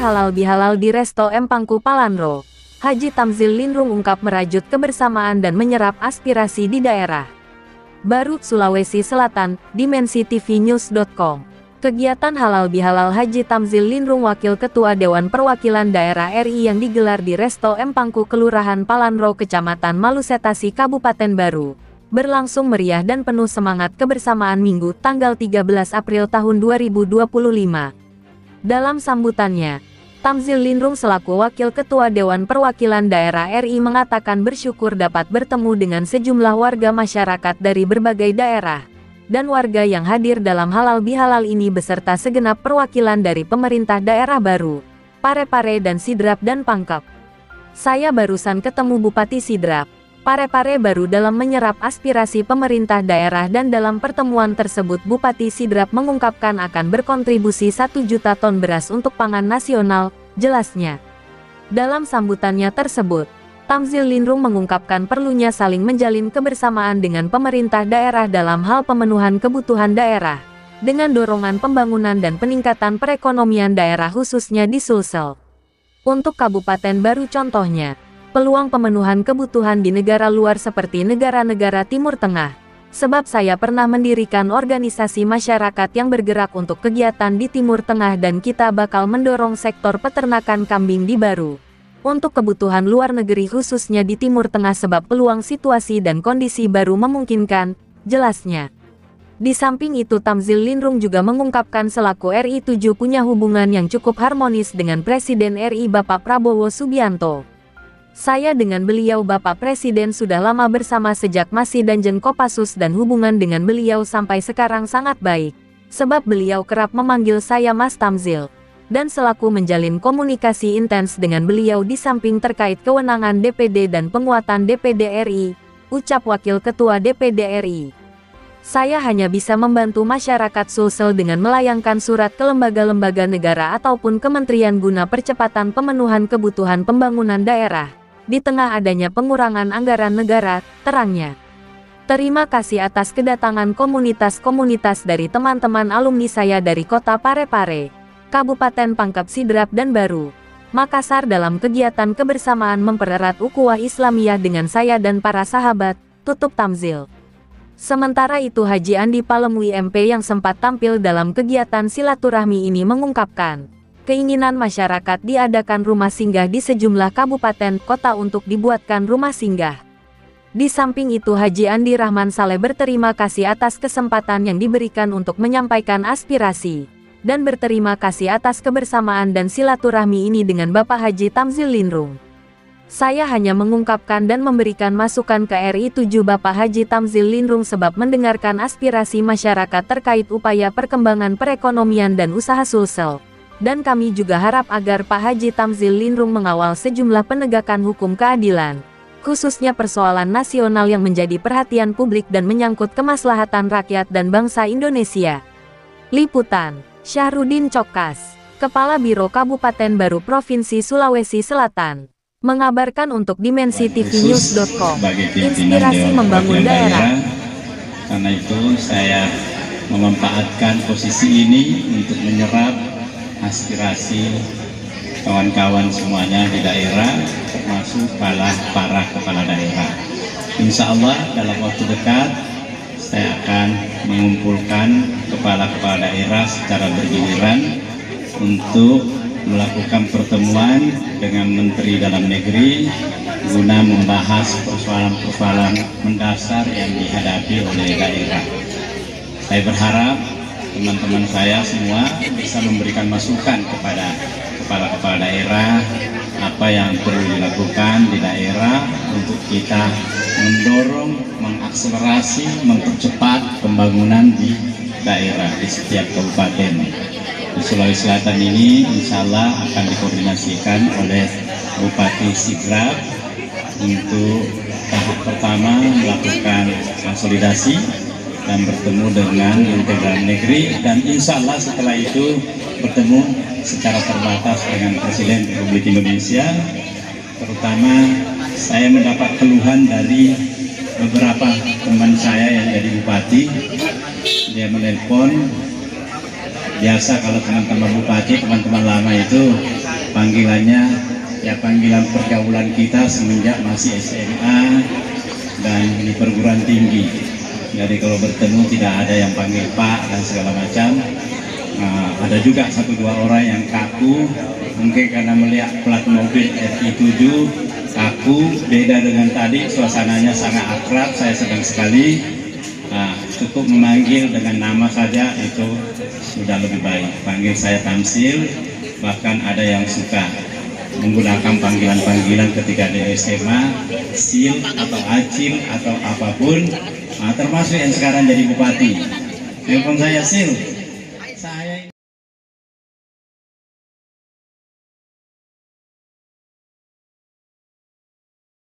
halal bihalal di Resto Empangku Palanro. Haji Tamzil Lindrung ungkap merajut kebersamaan dan menyerap aspirasi di daerah baru Sulawesi Selatan, dimensitv.news.com. Kegiatan halal bihalal Haji Tamzil Lindrung Wakil Ketua Dewan Perwakilan Daerah RI yang digelar di Resto Empangku Kelurahan Palanro Kecamatan Malusetasi Kabupaten Baru berlangsung meriah dan penuh semangat kebersamaan Minggu tanggal 13 April tahun 2025. Dalam sambutannya, Tamzil Lindrung selaku Wakil Ketua Dewan Perwakilan Daerah RI mengatakan bersyukur dapat bertemu dengan sejumlah warga masyarakat dari berbagai daerah dan warga yang hadir dalam halal bihalal ini beserta segenap perwakilan dari pemerintah daerah Baru, Parepare dan Sidrap dan Pangkep. Saya barusan ketemu Bupati Sidrap, Parepare Baru dalam menyerap aspirasi pemerintah daerah dan dalam pertemuan tersebut Bupati Sidrap mengungkapkan akan berkontribusi 1 juta ton beras untuk pangan nasional, jelasnya. Dalam sambutannya tersebut, Tamzil Lindrung mengungkapkan perlunya saling menjalin kebersamaan dengan pemerintah daerah dalam hal pemenuhan kebutuhan daerah, dengan dorongan pembangunan dan peningkatan perekonomian daerah khususnya di Sulsel. Untuk Kabupaten Baru contohnya, peluang pemenuhan kebutuhan di negara luar seperti negara-negara Timur Tengah. Sebab saya pernah mendirikan organisasi masyarakat yang bergerak untuk kegiatan di Timur Tengah dan kita bakal mendorong sektor peternakan kambing di Baru untuk kebutuhan luar negeri khususnya di Timur Tengah sebab peluang situasi dan kondisi Baru memungkinkan, jelasnya. Di samping itu Tamzil Lindrung juga mengungkapkan selaku RI 7 punya hubungan yang cukup harmonis dengan Presiden RI Bapak Prabowo Subianto. Saya dengan beliau Bapak Presiden sudah lama bersama sejak masih Danjen Kopassus dan hubungan dengan beliau sampai sekarang sangat baik. Sebab beliau kerap memanggil saya Mas Tamzil. Dan selaku menjalin komunikasi intens dengan beliau di samping terkait kewenangan DPD dan penguatan DPD RI, ucap Wakil Ketua DPD RI. Saya hanya bisa membantu masyarakat Sulsel dengan melayangkan surat ke lembaga-lembaga negara ataupun kementerian guna percepatan pemenuhan kebutuhan pembangunan daerah. Di tengah adanya pengurangan anggaran negara, terangnya. Terima kasih atas kedatangan komunitas-komunitas dari teman-teman alumni saya dari Kota Parepare, Kabupaten Pangkep Sidrap dan Baru, Makassar dalam kegiatan kebersamaan mempererat ukhuwah Islamiyah dengan saya dan para sahabat, tutup Tamzil. Sementara itu Haji Andi Palemwi MP yang sempat tampil dalam kegiatan silaturahmi ini mengungkapkan, keinginan masyarakat diadakan rumah singgah di sejumlah kabupaten kota untuk dibuatkan rumah singgah. Di samping itu Haji Andi Rahman Saleh berterima kasih atas kesempatan yang diberikan untuk menyampaikan aspirasi, dan berterima kasih atas kebersamaan dan silaturahmi ini dengan Bapak Haji Tamzil Lindrung. Saya hanya mengungkapkan dan memberikan masukan ke RI 7 Bapak Haji Tamzil Lindrung sebab mendengarkan aspirasi masyarakat terkait upaya perkembangan perekonomian dan usaha Sulsel. Dan kami juga harap agar Pak Haji Tamzil Lindrung mengawal sejumlah penegakan hukum keadilan, khususnya persoalan nasional yang menjadi perhatian publik dan menyangkut kemaslahatan rakyat dan bangsa Indonesia. Liputan, Syahrudin Cokas, Kepala Biro Kabupaten Baru Provinsi Sulawesi Selatan, mengabarkan untuk dimensitv.news.com, inspirasi membangun daerah. Karena itu saya memanfaatkan posisi ini untuk menyerap aspirasi kawan-kawan semuanya di daerah, termasuk para kepala daerah. Insya Allah dalam waktu dekat saya akan mengumpulkan kepala-kepala daerah secara bergiliran untuk melakukan pertemuan dengan Menteri Dalam Negeri guna membahas persoalan-persoalan mendasar yang dihadapi oleh daerah. Saya berharap teman-teman saya semua bisa memberikan masukan kepada kepala-kepala daerah apa yang perlu dilakukan di daerah untuk kita mendorong, mengakselerasi, mempercepat pembangunan di daerah di setiap kabupaten. Di Sulawesi Selatan ini insya Allah akan dikoordinasikan oleh Bupati Sidrap untuk tahap pertama melakukan konsolidasi dan bertemu dengan Menteri Dalam Negeri, dan insya Allah setelah itu bertemu secara terbatas dengan Presiden Republik Indonesia. Terutama saya mendapat keluhan dari beberapa teman saya yang jadi bupati. Dia menelpon, biasa kalau teman-teman bupati, teman-teman lama itu panggilannya ya panggilan pergaulan kita semenjak masih SMA dan di perguruan tinggi. Jadi kalau bertemu tidak ada yang panggil Pak dan segala macam. Ada juga 1-2 orang yang kaku, mungkin karena melihat plat mobil RI7 kaku, beda dengan tadi, suasananya sangat akrab, saya senang sekali. Cukup memanggil dengan nama saja itu sudah lebih baik. Panggil saya Tamsil, bahkan ada yang suka menggunakan panggilan-panggilan ketika di SMA, Sil atau Acil atau apapun, termasuk yang sekarang jadi bupati. Telepon saya Sil,